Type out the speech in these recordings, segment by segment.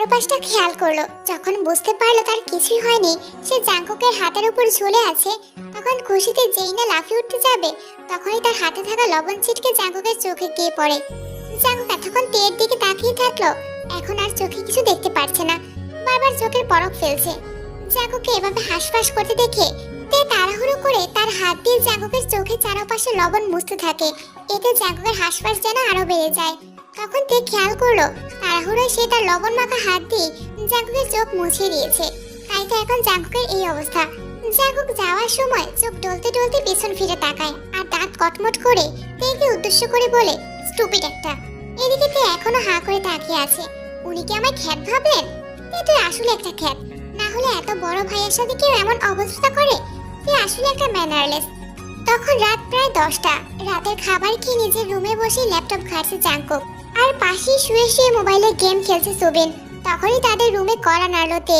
চারপাশটা খেয়াল করলো। যখন বুঝতে পারলো তার কিছুই হয়নি, সে জাঙ্কুকের হাতের উপর ঝুলে আছে, তখন খুশিতে যেই না লাফিয়ে উঠতে যাবে, তখনই তার হাতে থাকা লবণ ছিটকে জাঙ্কুকের চোখে গিয়ে পড়ে। জাঙ্কুক এতক্ষণ তের দিকে তাকিয়ে থাকলো, এখন আর চোখে কিছু দেখতে পারছে না, বারবার চোখের পলক ফেলছে। জাঙ্কুককে এভাবে হাঁসফাঁস করতে দেখে তে তাড়াহুড়ো করে তার হাত দিয়ে জাঙ্কুকের চোখে চারপাশে লবণ মুছতে থাকে। এতে জাঙ্কুকের হাঁসফাঁস যেন আরো বেড়ে যায়। তখন তে খেয়াল করলো তাড়াহুড়োয় সে তার লবণ মাখা হাত দিয়ে জাঙ্কুকের চোখ মুছিয়ে দিয়েছে, তাই তো এখন জাঙ্কুকের এই অবস্থা। জাঙ্কুক যাওয়ার সময় চোখ ডলতে ডলতে পেছন ফিরে তাকায় আর দাঁত কটমট করে তেকে উদ্দেশ্য করে বলে, স্টুপিড একটা। এদিকে তে এখনো হাঁ করে তাকিয়ে আছে। উনি কি আমায় খ্যাত ভাবলেন? তে তুই আসলে একটা খ্যাত, না হলে এত বড় ভাইয়ের সাথে কেউ এমন অবস্থা করে? তে আসলে একটা ম্যানারলেস। তখন রাত প্রায় 10টা। রাতের খাবার খেয়ে নিজের রুমে বসে ল্যাপটপ ঘাঁটছে জাঙ্কুক, আর পাশেই শুয়ে শুয়ে মোবাইলে গেম খেলছে সুবিন। তখনই তাদের রুমে কড়া নাড়লো তে।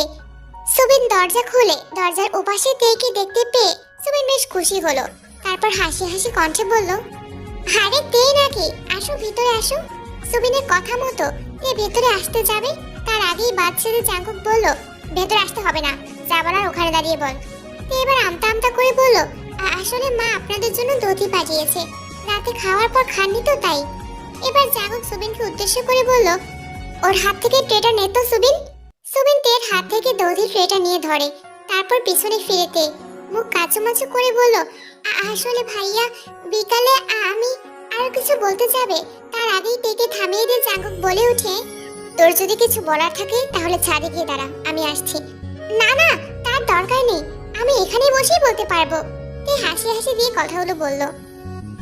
সুবিন দরজা খুলে দরজার ওপাশে তেকে দেখতে পেয়ে সুবিন বেশ খুশি হলো। তারপর হাসি হাসি কণ্ঠে বলল, আরে তে নাকি, আসো ভিতরে আসো। সুবিনের কথা মতো তে ভেতরে আসতে যাবে, তার আগেই বাদ ছেড়ে জাঙ্কুক বলল, ভেতরে আসতে হবে না, যা বলার ওখানে দাঁড়িয়ে বল। তে এবার আমতা আমতা করে বলল, আসলে মা আপনাদের জন্য দধি পাঠিয়েছে, রাতে খাওয়ার পর খাননি তো তাই। এবার জাঙ্কুক সুবিনকে উদ্দেশ্য করে বলল, ওর হাত থেকে ট্রেটা নে তো সুবিন। সুবিন তের হাত থেকে দধির ট্রেটা নিয়ে ধরে, তারপর পিছনে ফিরেতে মুখ কাচুমাচু করে বলল, আসলে ভাইয়া বিকালে আমি আর কিছু বলতে যাবে, তার আগেই তেকে থামিয়ে দিয়ে জাঙ্কুক বলে ওঠে, তোর যদি কিছু বলার থাকে তাহলে ছাদে গিয়ে দাঁড়া, আমি আসছি। না না, তার দরকার নেই, আমি এখানেই বসেই বলতে পারবো। তে হাসি হাসি দিয়ে কথাগুলো বলল,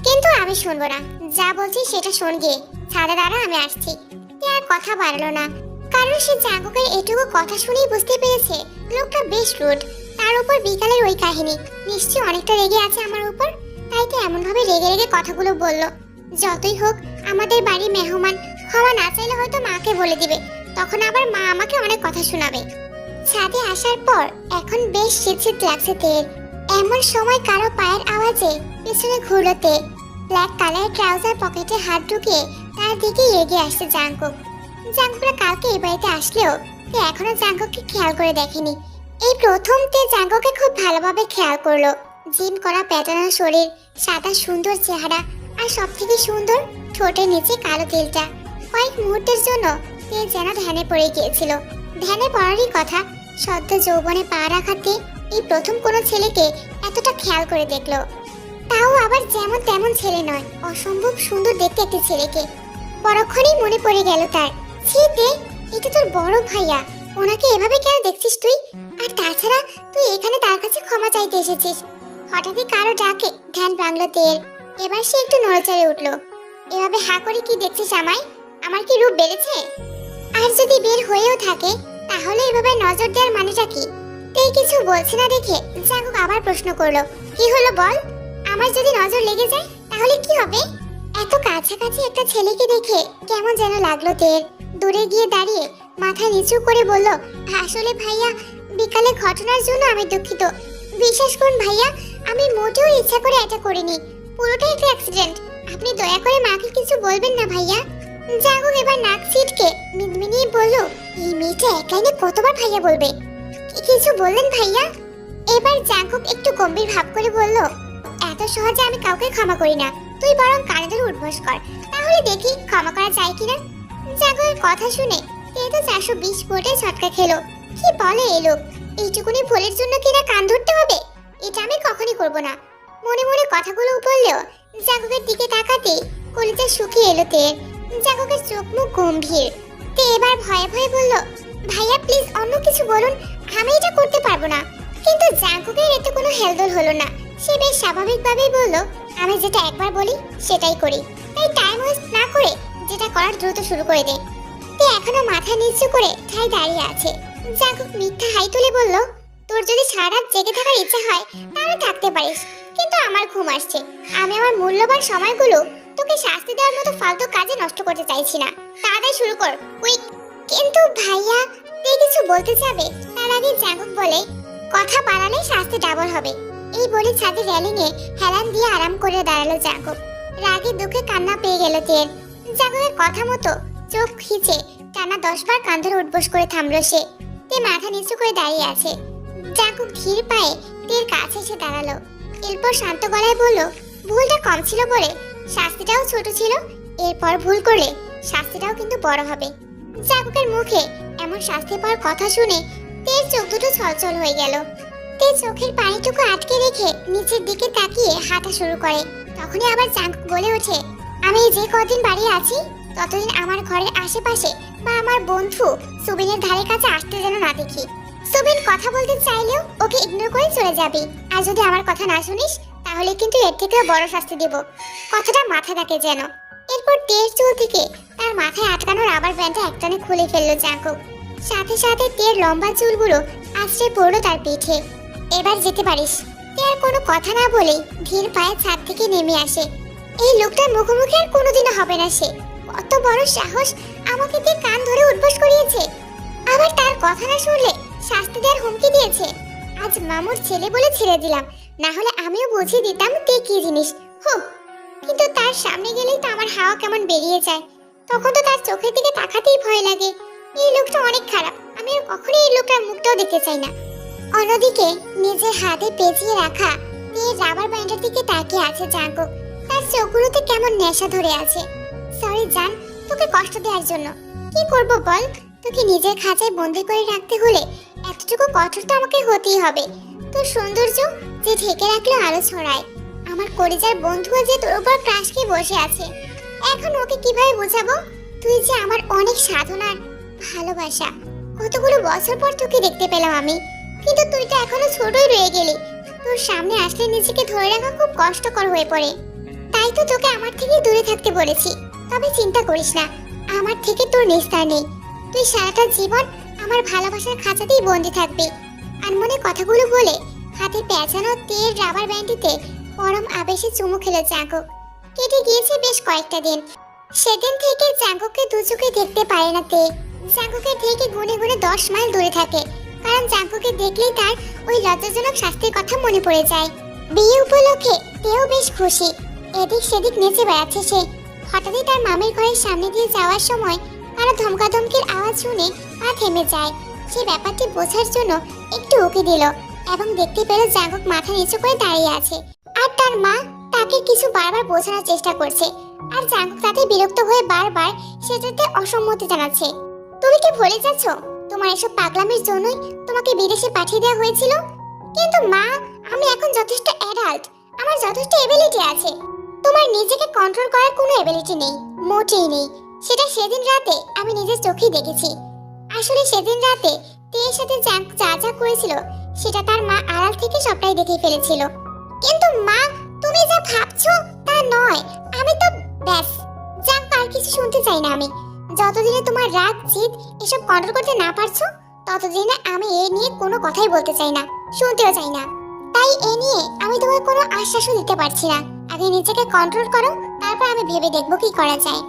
কিন্তু আমি শুনবো না, যা বলছি সেটা শোন গিয়ে, ছাদে দাঁড়া, আমি আসছি। তে আর কথা বাড়লো না, কারণ সে জাঙ্কুকের এটুকু কথা শুনেই বুঝতে পেরেছে লোকটা বেশ রুড। তার উপর বিকালের ওই কাহিনী, নিশ্চয়ই অনেকটা রেগে আছে আমার উপর, তাই তো এমন ভাবে রেগে রেগে কথাগুলো বলল। যতই হোক আমাদের বাড়ি মেহমান, ক্ষমা না চাইলে হয়তো মাকে বলে দিবে, তখন আবার মা আমাকে অনেক কথা শোনাবে। ছাদে আসার পর এখন বেশ শীত লাগছে তের। এমন সময় কারো পায়ের আওয়াজে পেছনে ঘুরলো তে। ব্ল্যাক কালার ট্রাউজার পকেটে হাত ঢুকিয়ে তার দিকে এগিয়ে আসছে জাঙ্কুক। জাঙ্কুকরা কালকে এই বাড়িতে আসলেও তে এখনো জাঙ্কুককে খেয়াল করে দেখেনি। এই প্রথম তে জাঙ্কুককে খুব ভালোভাবে খেয়াল করলো। জিম করা প্যাটার্ন শরীর, সাদা সুন্দর চেহারা, আর সব থেকে সুন্দর ঠোঁটের নিচে কালো তিলটা। কয়েক মুহূর্তের জন্য তে যেন ধ্যানে পড়ে গিয়েছিল। ধ্যানে পড়ারই কথা, সদ্য যৌবনে পা রাখাতে এই প্রথম কোনো ছেলেকে এতটা খেয়াল করে দেখলো, তাও আবার যেমন তেমন ছেলে নয়, অসম্ভব সুন্দর দেখতে একটা ছেলেকে। পরক্ষণেই মনে পড়ে গেল তার, ছিতে এটা তোর বড় ভাইয়া, ওনাকে এভাবে কেন দেখছিস তুই? আর তাছাড়া তুই এখানে তার কাছে ক্ষমা চাইতে এসেছিস। হঠাৎই কারো ডাকে ধ্যান ভাঙলো তের। এবার সে একটু নড়েচড়ে উঠলো। এভাবে হা করে কি দেখছিস আমায়? আমার কি রূপ বেড়েছে? আর যদি বের হয়েও থাকে তাহলে এভাবে নজর দেওয়ার মানেটা কি? তেই কিছু বলছে না দেখে জাঙ্কুক আবার প্রশ্ন করলো, কি হলো বল? আমার যদি নজর লেগে যায় তাহলে কি হবে? এত কাছাকাছি একটা ছেলেকে দেখে কেমন যেন লাগলো তের। দূরে গিয়ে দাঁড়িয়ে মাথা নিচু করে বলল, আসলে ভাইয়া বিকালে ঘটনার জন্য আমি দুঃখিত। বিশ্বাস করুন ভাইয়া, আমি মোটেও ইচ্ছা করে এটা করিনি, পুরোটাই একটা অ্যাক্সিডেন্ট। আপনি দয়া করে মাকে কিছু বলবেন না ভাইয়া। জাঙ্কুক এবার নাক ছিটকে মিনমিনিয়ে বলল, এই মেয়েটা এক লাইনে কতবার ভাইয়া বলবে? কিছু বললেন ভাইয়া? এবার জাঙ্কুক একটু গম্ভীর ভাব করে বলল, এত সহজে আমি কাউকে ক্ষমা করি না, তুই বরং কানে ধরে উঠবোস কর, তাহলে দেখি ক্ষমা করা যায় কিনা। জাঙ্কুকের কথা শুনে তে তো 420 ভোটে ঝটকা খেলো। কি বলে এই লোক, এইটুকুনি ভুলের জন্য কিনা কান ধরতে হবে? এটা আমি কখনই করব না। মনে মনে কথাগুলো বললেও জাঙ্কুকের দিকে তাকাতে কলিজা শুকিয়ে এলো তে। জাঙ্কুকের চোখ মুখ গম্ভীর। তে এবার ভয়ে ভয়ে বলল, ভাইয়া প্লিজ অন্য কিছু বলুন, আমি এটা করতে পারবো না। কিন্তু জাঙ্কুকের এতে কোনো হেলদোল হলো না। সে বেশ স্বাভাবিকভাবেই বলল, আমি যেটা একবার বলি সেটাই করি, তাই টাইম ওয়েস্ট না করে যেটা করার দ্রুত শুরু করে দে। তে এখনো মাথা নিচু করে ঠাই দাঁড়িয়ে আছে। জাঙ্কুক মিথ্যা হাই তুলে বলল, তোর যদি সারা রাত জেগে থাকার ইচ্ছা হয় তাহলে থাকতে পারিস, কিন্তু আমার ঘুম আসছে। আমি আমার মূল্যবান সময়গুলো তোকে শাস্তি দেওয়ার মতো ফালতু কাজে নষ্ট করতে চাইছি না। তাড়াতাড়ি শুরু কর, কুইক। কিন্তু ভাইয়া, তে কিছু বলতে যাবে তার আগে জাঙ্কুক বলে, কথা বাড়ালে শাস্তি ডাবল হবে। এই বলে ছাদে রেলিংয়ে হেলান দিয়ে আরাম করে দাঁড়ালো জাঙ্কুক। রাগে দুঃখে কান্না পেয়ে গেল তের। জাঙ্কুকের কথা মতো চোখ খিচে টানা 10 বার কান ধরে উঠবোস করে থামলো সে। তে মাথা নিচু করে দাঁড়িয়ে আছে। জাঙ্কুক ধীর পায়ে তের কাছে এসে দাঁড়ালো। এরপর শান্ত গলায় বলল, ভুলটা কম ছিল বলে শাস্তিটাও ছোট ছিল। এরপর ভুল করলে শাস্তিটাও কিন্তু বড় হবে। জাঙ্কুকের মুখে এমন শাস্তি পাওয়ার কথা শুনে তের চোখ দুটো ছলছল হয়ে গেল। তে চোখের পানিটুকু আটকে রেখে নিচের দিকে তাকিয়ে হাঁটা শুরু করে। তখনই আবার জাঙ্কুক বলে ওঠে, আমি যে কদিন বাড়ি আছি ততদিন আমার ঘরের আশেপাশে বা আমার বন্ধু সুবিনের ধারে কাছে আসতে যেন না দেখি। সুবিন কথা বলতে চাইলেও ওকে ইগনোর করে চলে যাবি। আর যদি আমার কথা না শুনিস তাহলে কিন্তু এর থেকেও বড় শাস্তি দেব, কথাটা মাথায় রাখে যেন। এরপর তের চুল থেকে তার মাথায় আটকানো রাবার ব্যান্ডটা একটানে খুলে ফেললো জাঙ্কুক। সাথে সাথে তের লম্বা চুলগুলো আছড়ে পড়লো তার পিঠে। এবার যেতে পারিস। তে আর কোনো কথা না বলেই ধীর পায়ে ছাদ থেকে নেমে আসে। এই লোকটার মুখোমুখি আর কোনোদিনও হবে না সে। কত বড় সাহস, আমাকে দিয়ে কান ধরে উঠবোস করিয়েছে, আবার তার কথা না শুনলে শাস্তি দেওয়ার হুমকি দিয়েছে। আজ মামুর ছেলে বলে ছেড়ে দিলাম, না হলে আমিও বুঝিয়ে দিতাম তে কি জিনিস। হো, কিন্তু তার সামনে গেলেই তো আমার হাওয়া কেমন বেরিয়ে যায়। তখন তো তার চোখের দিকে তাকাতেই ভয় লাগে। এই লোকটা অনেক খারাপ, আমি আর কখনোই এই লোকটার মুখটাও দেখতে চাই না। অন্যদিকে নিজের হাতে পেঁচিয়ে রাখা তের রাবার ব্যান্ডের দিকে তাকিয়ে আছে জাঙ্কুক। তার চোখগুলোতে কেমন নেশা ধরে আছে। সরি জান, তোকে কষ্ট দেওয়ার জন্য। কি করব বল, তোকে নিজের খাঁচায় বন্দি করে রাখতে হলে এতটুকু কঠোর তো আমাকে হতেই হবে। তোর সৌন্দর্য যে ঢেকে রাখলে আলো ছড়ায়। আমার কলিজার বন্ধুও যে তোর উপর ক্রাশ খেয়ে বসে আছে। এখন ওকে কিভাবে বোঝাবো তুই যে আমার অনেক সাধনার ভালোবাসা। কতগুলো বছর পর তোকে দেখতে পেলাম আমি, কিন্তু তুই তো এখনো ছোটই রয়ে গেলি। তোর সামনে আসলে নিজেকে ধরে রাখা খুব কষ্টকর হয়ে পড়ে। তাই তো তোকে আমার থেকে দূরে থাকতে বলেছি। তবে চিন্তা করিস না, আমার থেকে তোর নিস্তার নেই। তুই সারাটা জীবন আমার ভালোবাসার খাঁচাতেই বন্দি থাকবি। আনমনে কথাগুলো বলে হাতে পেঁচানো তেল রাবার ব্যান্ডটিতে পরম আবেশে চুমু খেলো জাঙ্কুক। কেটে গিয়েছে বেশ কয়েকটা দিন। সেদিন থেকে জাঙ্কুককে দু চোখে দেখতে পারে না তে। জাঙ্কুকের থেকে গুনে গুনে 10 মাইল দূরে থাকে, কারণ জাঙ্কুকে দেখলেই তার ওই লজ্জাজনক শাস্তির কথা মনে পড়ে যায়। বিয়ে উপলক্ষে তেও বেশ খুশি। এদিক সেদিক নেচে বেড়াচ্ছে সে। হঠাৎই তার মামের ঘরের সামনে দিয়ে যাওয়ার সময় কারো ধমকাধমকির আওয়াজ শুনে পা থেমে যায়। সে ব্যাপারটি বোঝার জন্য একটু উকি দিল এবং দেখতে পেল জাঙ্কুক মাথা নিচু করে দাঁড়িয়ে আছে। আর তার মা তাকে কিছু বারবার বোঝানোর চেষ্টা করছে। আর জাঙ্কুক তাতে বিরক্ত হয়ে বারবার সেটাতে অসম্মতি জানাচ্ছে। তুমি কি ভুলে যাচ্ছ তোমার এসব পাগলামির জন্যই তোমাকে বিদেশে পাঠিয়ে দেওয়া হয়েছিল? কিন্তু মা, আমি এখন যথেষ্ট অ্যাডাল্ট, আমার যথেষ্ট এবিলিটি আছে। তোমার নিজেকে কন্ট্রোল করার কোনো এবিলিটি নেই, মোটেই নেই। সেটা সেদিন রাতে আমি নিজের চোখেই দেখেছি। আসলে সেদিন রাতে তের সাথে জাঙ্কুক যা যা করেছিল সেটা তার মা আড়াল থেকে সবটাই দেখে ফেলেছিল। কিন্তু মা, তুমি যা ভাবছো তা নয়। আমি তো ব্যাস জাঙ্কুক, আর কিছু শুনতে চাই না আমি। যতদিনে তোমার রাগ জিদ এসব কন্ট্রোল করতে না পারছো ততদিনে আমি এ নিয়ে কোনো কথাই বলতে চাই না, শুনতেও চাই না। তাই এ নিয়ে আমি তোমার কোনো আশ্বাসও দিতে পারছি না। আগে নিজেকে কন্ট্রোল করো, তারপর আমি ভেবে দেখবো কি করা যায়।